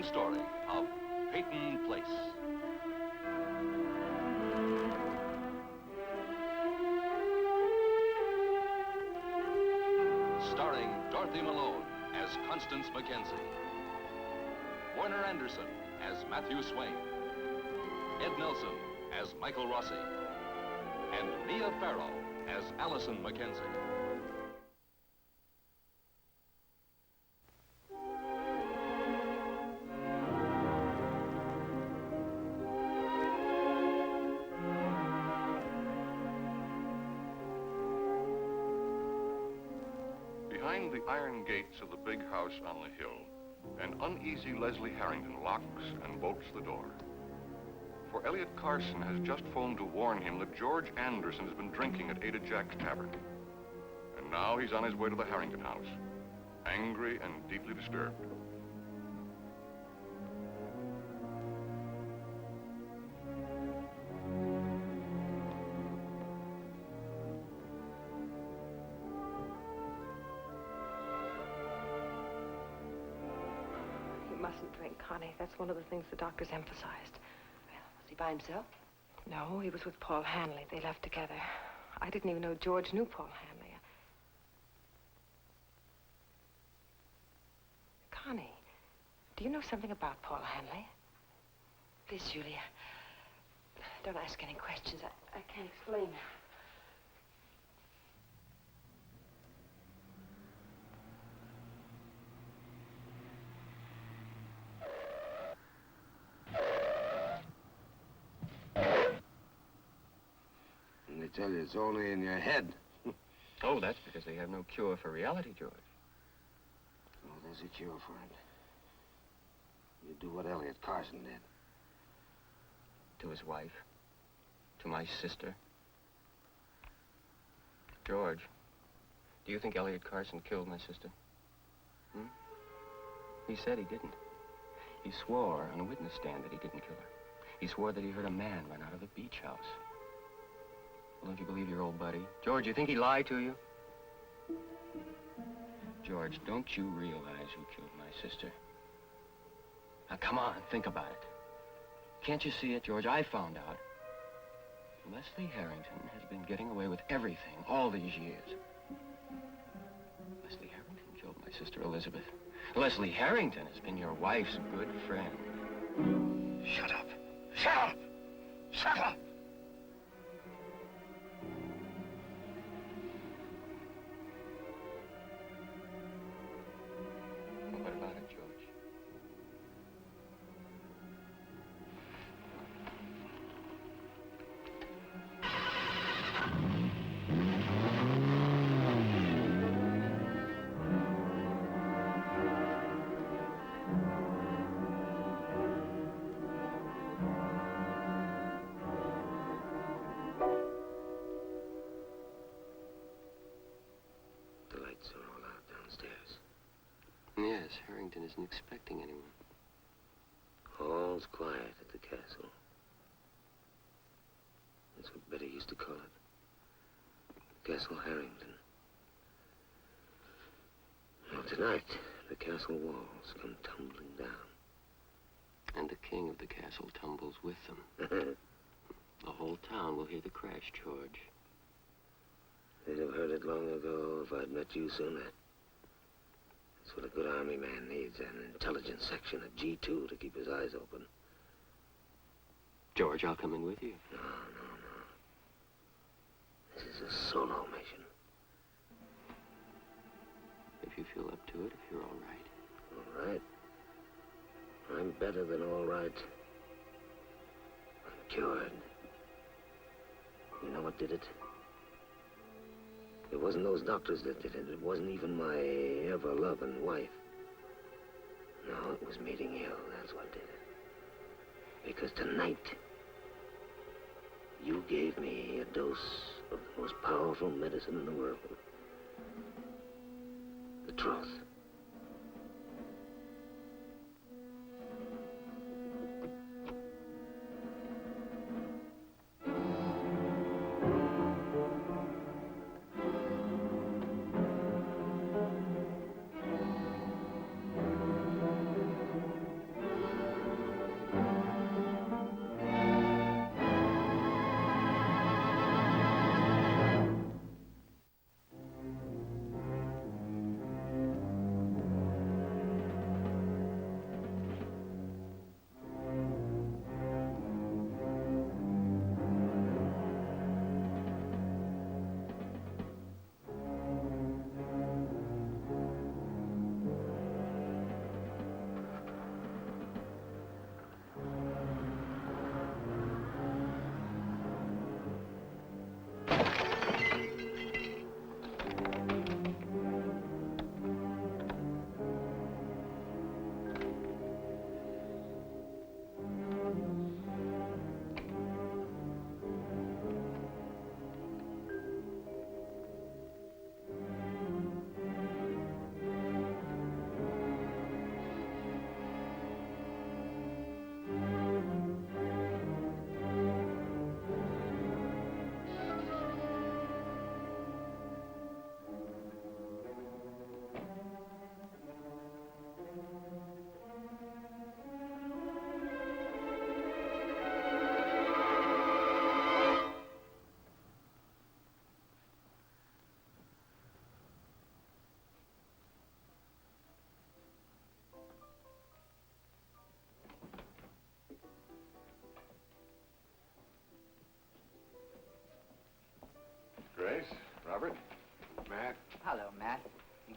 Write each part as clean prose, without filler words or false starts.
story of Peyton Place. Starring Dorothy Malone as Constance Mackenzie, Warner Anderson as Matthew Swain, Ed Nelson as Michael Rossi, and Mia Farrow as Allison Mackenzie. Behind the iron gates of the big house on the hill, an uneasy Leslie Harrington locks and bolts the door. For Elliot Carson has just phoned to warn him that George Anderson has been drinking at Ada Jack's Tavern. And now he's on his way to the Harrington house, angry and deeply disturbed. You mustn't drink, Connie. That's one of the things the doctors emphasized. Was he by himself? No, he was with Paul Hanley. They left together. I didn't even know George knew Paul Hanley. Connie, do you know something about Paul Hanley? Please, Julia, don't ask any questions. I can't explain. They tell you it's only in your head. Oh, that's because they have no cure for reality, George. Oh, there's a cure for it. You do what Elliot Carson did. To his wife. To my sister. George, do you think Elliot Carson killed my sister? He said he didn't. He swore on a witness stand that he didn't kill her. He swore that he heard a man run out of the beach house. Well, don't you believe your old buddy? George, you think he lied to you? George, don't you realize who killed my sister? Now, come on, think about it. Can't you see it, George? I found out. Leslie Harrington has been getting away with everything all these years. Leslie Harrington killed my sister, Elizabeth. Leslie Harrington has been your wife's good friend. Shut up! Shut up! Shut up! What about it, George? The lights are all out downstairs. Yes, Harrington isn't expecting anyone. All's quiet at the castle. That's what Betty used to call it. Castle Harrington. Well, tonight, the castle walls come tumbling down. And the king of the castle tumbles with them. The whole town will hear the crash, George. They'd have heard it long ago if I'd met you sooner. That's what a good army man needs, an intelligence section, a G2 to keep his eyes open. George, I'll come in with you. No. This is a solo mission. If you feel up to it, if you're all right. All right. I'm better than all right. I'm cured. You know what did it? It wasn't those doctors that did it. It wasn't even my ever-loving wife. No, it was meeting you. That's what did it. Because tonight, you gave me a dose of the most powerful medicine in the world. The truth.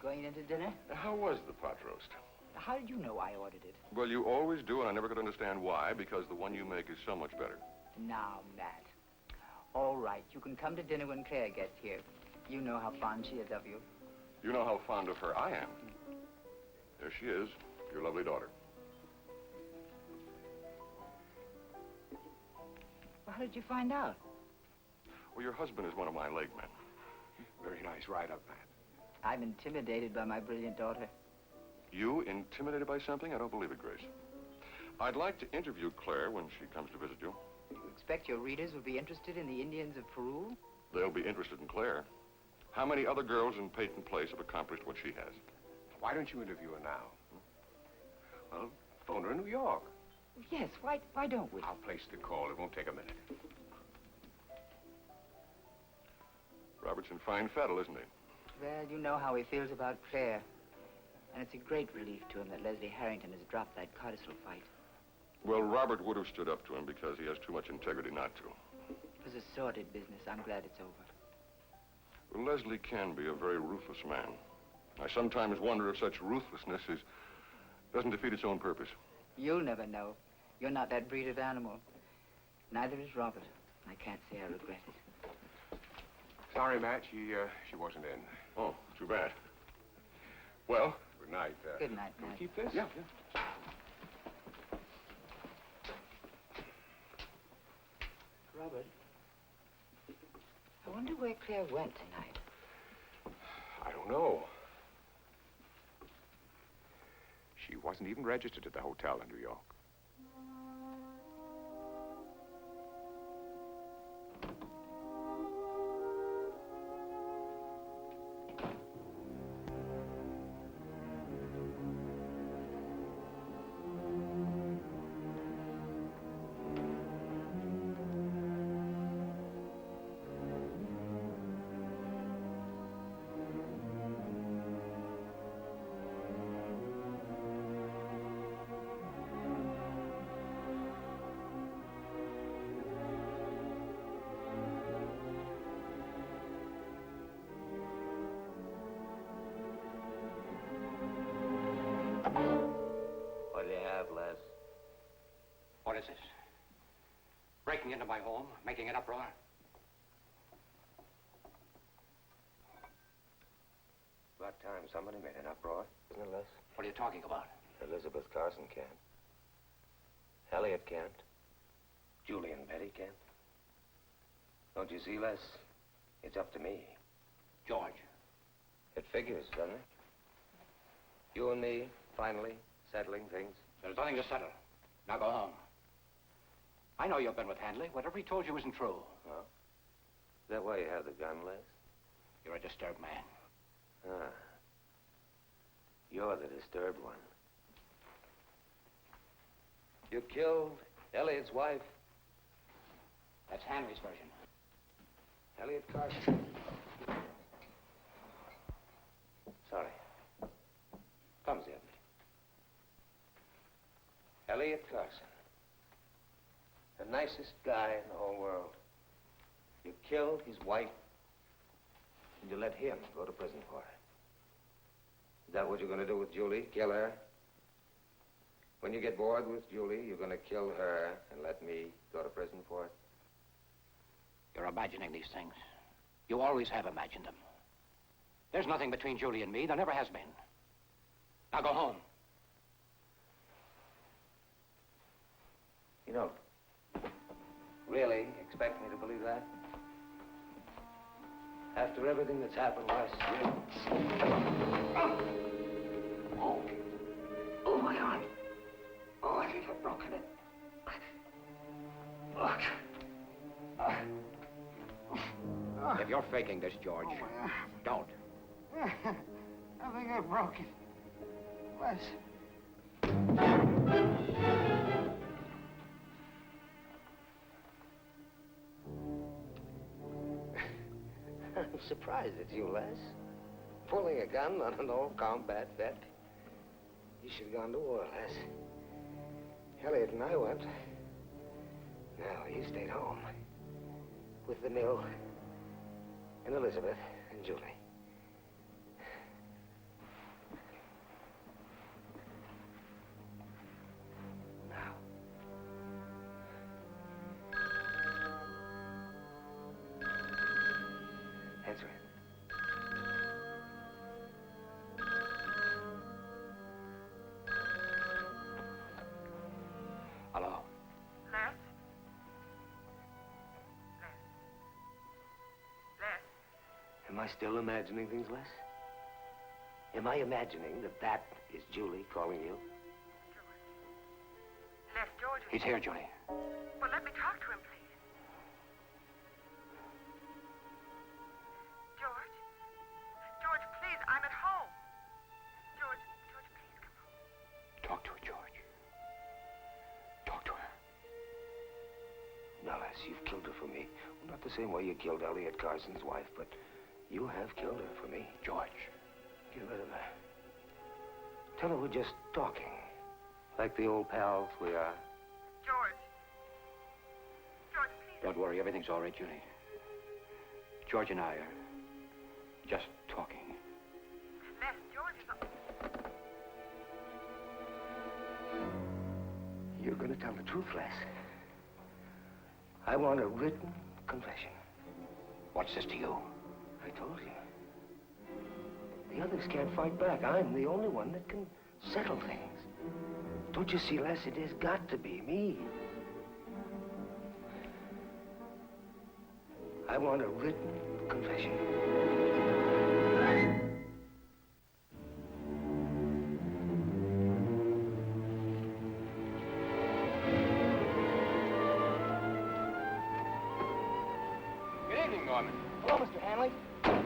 going into dinner? How was the pot roast? How did you know I ordered it? Well, you always do, and I never could understand why, because the one you make is so much better. Now, Matt. All right, you can come to dinner when Claire gets here. You know how fond she is of you. You know how fond of her I am. There she is, your lovely daughter. Well, how did you find out? Well, your husband is one of my leg men. Very nice write-up, Matt. I'm intimidated by my brilliant daughter. You intimidated by something? I don't believe it, Grace. I'd like to interview Claire when she comes to visit you. You expect your readers will be interested in the Indians of Peru? They'll be interested in Claire. How many other girls in Peyton Place have accomplished what she has? Why don't you interview her now? Well, phone her in New York. Yes, why don't we? I'll place the call. It won't take a minute. Robert's in fine fettle, isn't he? Well, you know how he feels about Claire. And it's a great relief to him that Leslie Harrington has dropped that codicil fight. Well, Robert would have stood up to him because he has too much integrity not to. It was a sordid business. I'm glad it's over. Well, Leslie can be a very ruthless man. I sometimes wonder if such ruthlessness doesn't defeat its own purpose. You'll never know. You're not that breed of animal. Neither is Robert. I can't say I regret it. Sorry, Matt. She wasn't in. Oh, too bad. Well, Good night. Good night, you Matt. keep this? yeah. Robert, I wonder where Claire went tonight. I don't know. She wasn't even registered at the hotel in New York. What do you have, Les? What is this? Breaking into my home, making an uproar? About time somebody made an uproar, isn't it, Les? What are you talking about? Elizabeth Carson can't. Elliot can't. Julie and Betty can't. Don't you see, Les? It's up to me. George. It figures, doesn't it? You and me, finally, settling things. There's nothing to settle. Now go home. I know you've been with Handley. Whatever he told you isn't true. Oh? Is that why you have the gun, Les? You're a disturbed man. Ah. You're the disturbed one. You killed Elliot's wife. That's Handley's version. Elliot Carson. Sorry. Comes in. Elliot Carson. The nicest guy in the whole world. You killed his wife, and you let him go to prison for it. Is that what you're going to do with Julie? Kill her? When you get bored with Julie, you're going to kill her and let me go to prison for it? You're imagining these things. You always have imagined them. There's nothing between Julie and me. There never has been. Now go home. You don't really expect me to believe that? After everything that's happened last year? Oh, my arm. Oh, I think I've broken it. Look. If you're faking this, George, don't. I think I broke it. Les. I'm surprised at you, Les. Pulling a gun on an old combat vet. You should have gone to war, Les. Elliot and I went. Now, you stayed home. With the mill. And Elizabeth and Julie. I still imagining things, Les? Am I imagining that that is Julie calling you? Les, George is... He's here, Julie. Well, let me talk to him, please. George? George, please, I'm at home. George, please come home. Talk to her, George. Talk to her. No, Les, you've killed her for me. Well, not the same way you killed Elliot Carson's wife, but you have killed her for me. George. Get rid of her. Tell her we're just talking. Like the old pals we are. George. George, please. Don't worry, everything's all right, Julie. George and I are just talking. Les, George is... You're going to tell the truth, Les. I want a written confession. What's this to you? I told you. The others can't fight back. I'm the only one that can settle things. Don't you see, Les? It has got to be me. I want a written confession. Good evening, Norman. Hello, Mr. Hanley.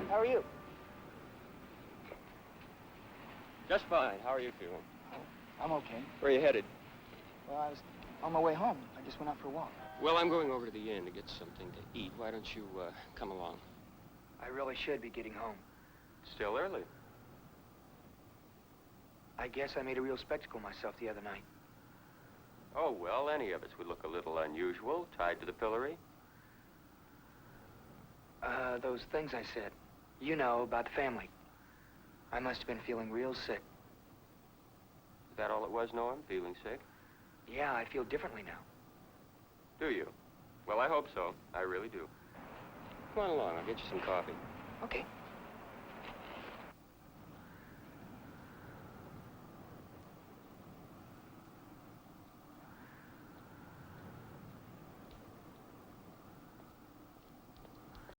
How are you? Just fine. How are you feeling? I'm okay. Where are you headed? Well, I was on my way home. I just went out for a walk. Well, I'm going over to the inn to get something to eat. Why don't you come along? I really should be getting home. Still early. I guess I made a real spectacle of myself the other night. Oh, well, any of us would look a little unusual, tied to the pillory. Those things I said. You know, about the family. I must have been feeling real sick. Is that all it was, Norm? Feeling sick? Yeah, I feel differently now. Do you? Well, I hope so. I really do. Come on along. I'll get you some coffee. Okay.